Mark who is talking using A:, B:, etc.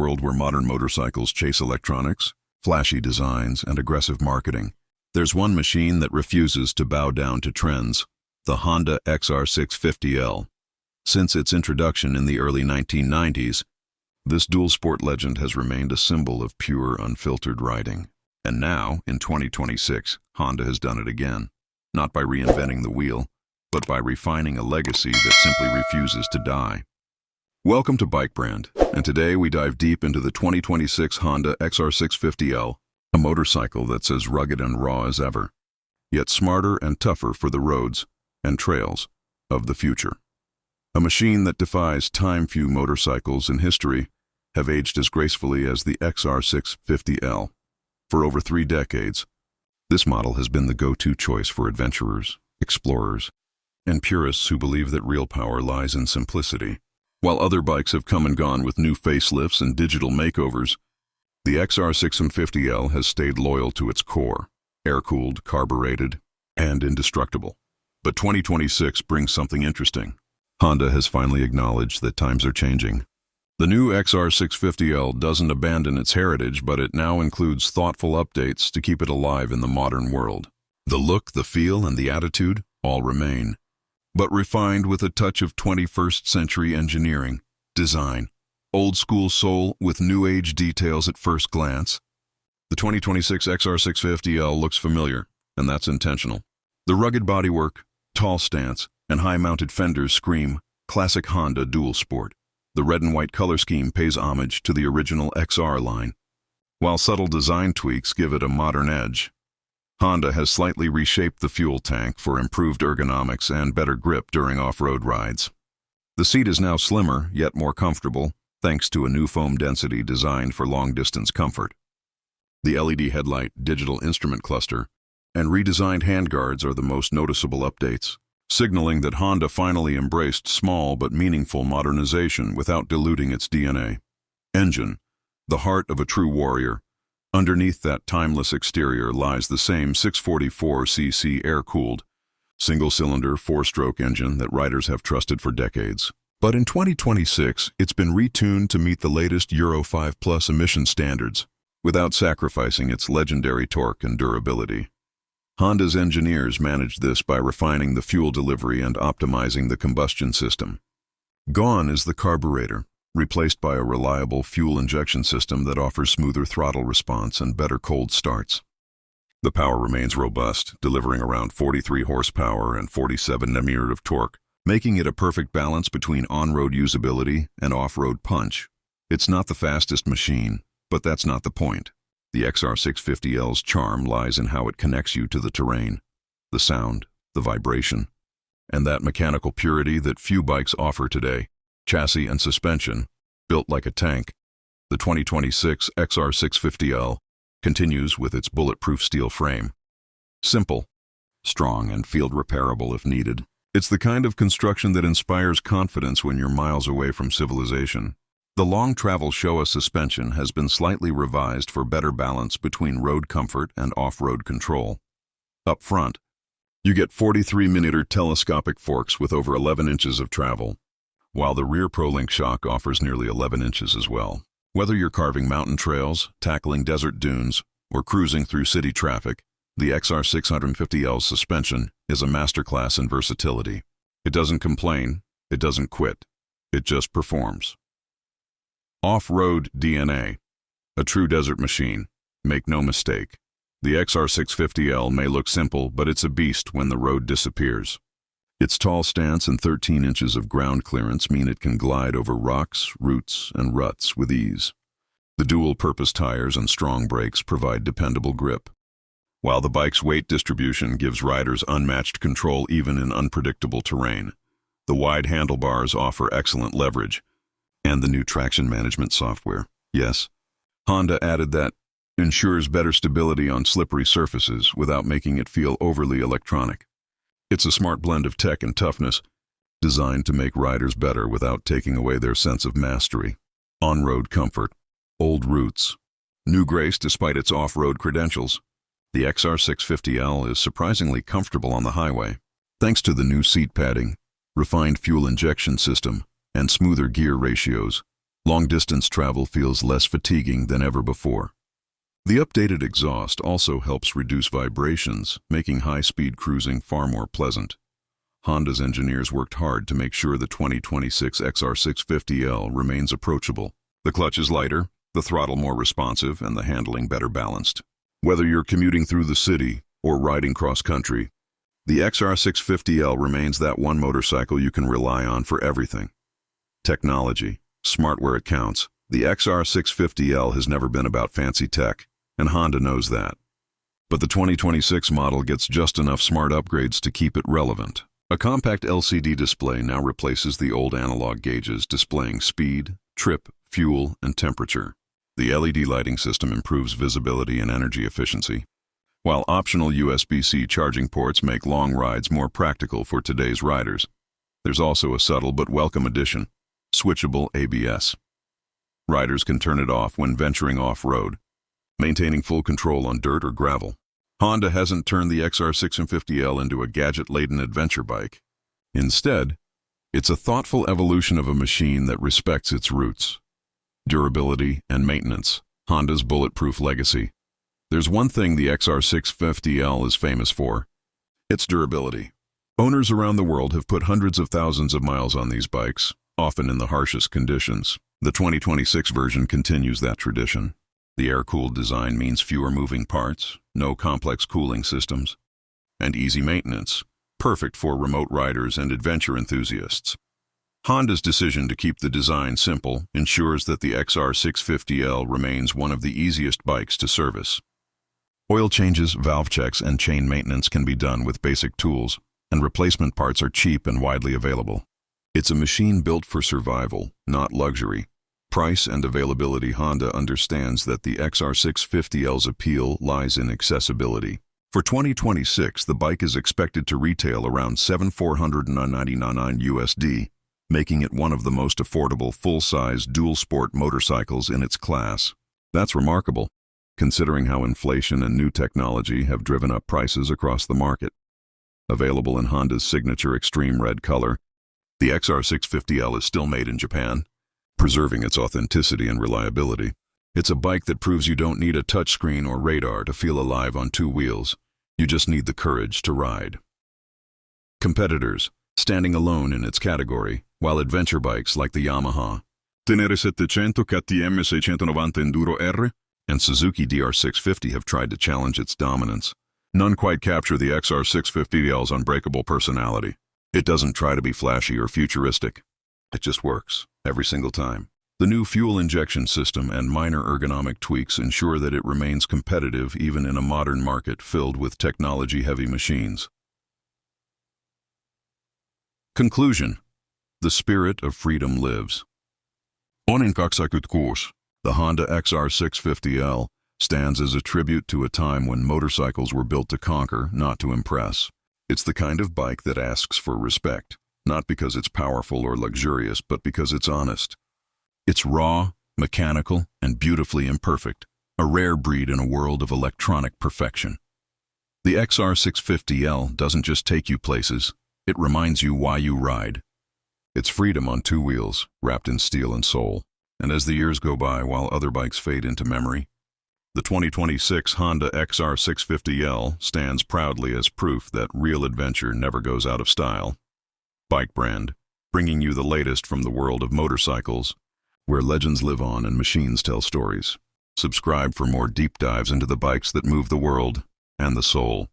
A: world where modern motorcycles chase electronics, flashy designs, and aggressive marketing, there's one machine that refuses to bow down to trends: the Honda XR650L. Since its introduction in the early 1990s, this dual-sport legend has remained a symbol of pure, unfiltered riding. And now, in 2026, Honda has done it again. Not by reinventing the wheel, but by refining a legacy that simply refuses to die. Welcome to Bikebrand, and today we dive deep into the 2026 Honda XR650L, a motorcycle that's as rugged and raw as ever, yet smarter and tougher for the roads and trails of the future. A machine that defies time. Few motorcycles in history have aged as gracefully as the XR650L. For over 3 decades, this model has been the go-to choice for adventurers, explorers, and purists who believe that real power lies in simplicity. While other bikes have come and gone with new facelifts and digital makeovers, the XR650L has stayed loyal to its core: air-cooled, carbureted, and indestructible. But 2026 brings something interesting. Honda has finally acknowledged that times are changing. The new XR650L doesn't abandon its heritage, but it now includes thoughtful updates to keep it alive in the modern world. The look, the feel, and the attitude all remain, but refined with a touch of 21st century engineering, design, old-school soul with new-age details at first glance. The 2026 XR650L looks familiar, and that's intentional. The rugged bodywork, tall stance, and high-mounted fenders scream classic Honda dual sport. The red and white color scheme pays homage to the original XR line, while subtle design tweaks give it a modern edge. Honda has slightly reshaped the fuel tank for improved ergonomics and better grip during off-road rides. The seat is now slimmer, yet more comfortable, thanks to a new foam density designed for long-distance comfort. The LED headlight, digital instrument cluster, and redesigned handguards are the most noticeable updates, signaling that Honda finally embraced small but meaningful modernization without diluting its DNA. Engine, the heart of a true warrior. Underneath that timeless exterior lies the same 644cc air-cooled, single-cylinder, 4-stroke engine that riders have trusted for decades. But in 2026, it's been retuned to meet the latest Euro 5+ emission standards, without sacrificing its legendary torque and durability. Honda's engineers managed this by refining the fuel delivery and optimizing the combustion system. Gone is the carburetor, replaced by a reliable fuel injection system that offers smoother throttle response and better cold starts. The power remains robust, delivering around 43 horsepower and 47 Nm of torque, making it a perfect balance between on-road usability and off-road punch. It's not the fastest machine, but that's not the point. The XR650L's charm lies in how it connects you to the terrain, the sound, the vibration, and that mechanical purity that few bikes offer today. Chassis and suspension, built like a tank, the 2026 XR650L continues with its bulletproof steel frame. Simple, strong, and field repairable if needed. It's the kind of construction that inspires confidence when you're miles away from civilization. The long travel Showa suspension has been slightly revised for better balance between road comfort and off-road control. Up front, you get 43mm telescopic forks with over 11 inches of travel, while the rear ProLink shock offers nearly 11 inches as well. Whether you're carving mountain trails, tackling desert dunes, or cruising through city traffic, the XR650L suspension is a masterclass in versatility. It doesn't complain, it doesn't quit, it just performs. Off-road DNA, a true desert machine. Make no mistake, the XR650L may look simple, but it's a beast when the road disappears. Its tall stance and 13 inches of ground clearance mean it can glide over rocks, roots, and ruts with ease. The dual-purpose tires and strong brakes provide dependable grip, while the bike's weight distribution gives riders unmatched control even in unpredictable terrain. The wide handlebars offer excellent leverage, and the new traction management software. Yes, Honda added that ensures better stability on slippery surfaces without making it feel overly electronic. It's a smart blend of tech and toughness, designed to make riders better without taking away their sense of mastery. On-road comfort, old roots, new grace despite its off-road credentials. The XR650L is surprisingly comfortable on the highway, thanks to the new seat padding, refined fuel injection system, and smoother gear ratios. Long-distance travel feels less fatiguing than ever before. The updated exhaust also helps reduce vibrations, making high-speed cruising far more pleasant. Honda's engineers worked hard to make sure the 2026 XR650L remains approachable. The clutch is lighter, the throttle more responsive, and the handling better balanced. Whether you're commuting through the city or riding cross-country, the XR650L remains that one motorcycle you can rely on for everything. Technology, smart where it counts. The XR650L has never been about fancy tech, and Honda knows that. But the 2026 model gets just enough smart upgrades to keep it relevant. A compact LCD display now replaces the old analog gauges displaying speed, trip, fuel, and temperature. The LED lighting system improves visibility and energy efficiency, while optional USB-C charging ports make long rides more practical for today's riders. There's also a subtle but welcome addition: switchable ABS. Riders can turn it off when venturing off-road, maintaining full control on dirt or gravel. Honda hasn't turned the XR650L into a gadget-laden adventure bike. Instead, it's a thoughtful evolution of a machine that respects its roots. Durability and maintenance, Honda's bulletproof legacy. There's one thing the XR650L is famous for: its durability. Owners around the world have put hundreds of thousands of miles on these bikes, often in the harshest conditions. The 2026 version continues that tradition. The air-cooled design means fewer moving parts, no complex cooling systems, and easy maintenance, perfect for remote riders and adventure enthusiasts. Honda's decision to keep the design simple ensures that the XR650L remains one of the easiest bikes to service. Oil changes, valve checks, and chain maintenance can be done with basic tools, and replacement parts are cheap and widely available. It's a machine built for survival, not luxury. Price and availability. Honda understands that the XR650L's appeal lies in accessibility. For 2026, the bike is expected to retail around $7,499 USD, making it one of the most affordable full-size dual-sport motorcycles in its class. That's remarkable, considering how inflation and new technology have driven up prices across the market. Available in Honda's signature extreme red color, the XR650L is still made in Japan, preserving its authenticity and reliability. It's a bike that proves you don't need a touchscreen or radar to feel alive on two wheels. You just need the courage to ride. Competitors, standing alone in its category, while adventure bikes like the Yamaha Tenere 700 KTM 690 Enduro R and Suzuki DR650 have tried to challenge its dominance. None quite capture the XR650L's unbreakable personality. It doesn't try to be flashy or futuristic. It just works, every single time. The new fuel injection system and minor ergonomic tweaks ensure that it remains competitive even in a modern market filled with technology-heavy machines. Conclusion: the spirit of freedom lives. Honda XR650L, the Honda XR650L, stands as a tribute to a time when motorcycles were built to conquer, not to impress. It's the kind of bike that asks for respect, not because it's powerful or luxurious, but because it's honest. It's raw, mechanical, and beautifully imperfect, a rare breed in a world of electronic perfection. The XR650L doesn't just take you places, it reminds you why you ride. It's freedom on two wheels, wrapped in steel and soul. And as the years go by while other bikes fade into memory, the 2026 Honda XR650L stands proudly as proof that real adventure never goes out of style. Bikebrand, bringing you the latest from the world of motorcycles, where legends live on and machines tell stories. Subscribe for more deep dives into the bikes that move the world and the soul.